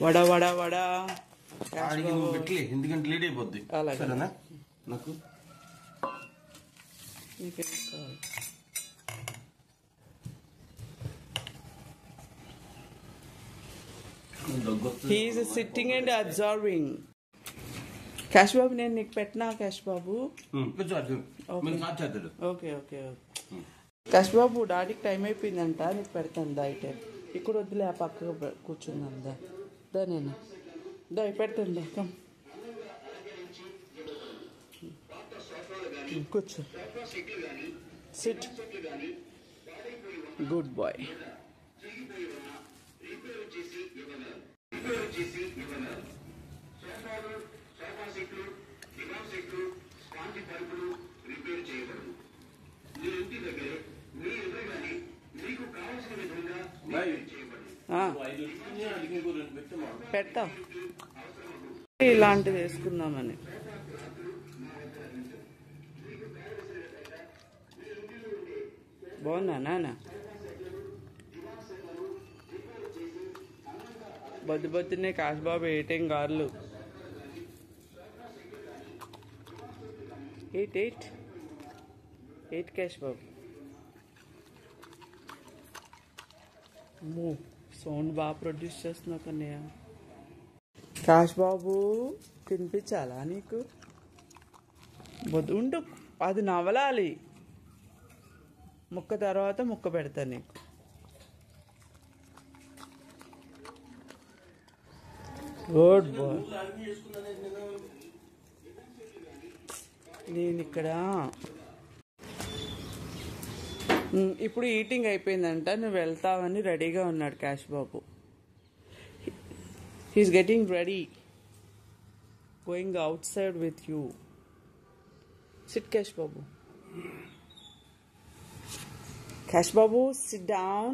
వడ వడ వడ పెట్టలే ఎందుకంటే లేట్ అయిపోద్ది. సరేనా? నాకు he is sitting and observing. Cash బాబు నేను నీకు పెట్టినా క్యాష్ బాబు. ఓకే ఓకే క్యాష్ బాబు డాడీకి టైం అయిపోయిందంట, నీకు పెడతాను దా అయితే. ఇక్కడ వద్దులే, ఆ పక్కగా కూర్చుందాం దా. దా నేను దా పెడతాను దా. కమ్ కూర్చో. సిట్. Good boy. పెడతా ఇలాంటివి వేసుకుందామని. బాగున్నా నాన్న? బొద్దు బొద్దునే కాశ్ బాబు ఏటేం గారులు. ఎయిట్ క్యాష్ బాబు. అమ్మో సౌండ్ బాగా ప్రొడ్యూస్ చేస్తున్నావు కన్నయ్య. కాశ్ బాబు తినిపించాలా నీకు? ఉండు, అది నవలాలి. ముక్క తర్వాత ముక్క పెడతా నీకు. Good boy. నేను ఇక్కడ ఇప్పుడు ఈటింగ్ అయిపోయిందంట, నువ్వు వెళ్తావని రెడీగా ఉన్నాడు Cash Babu. He's getting ready, going outside with you. Sit Cash Babu. Cash Babu, sit down.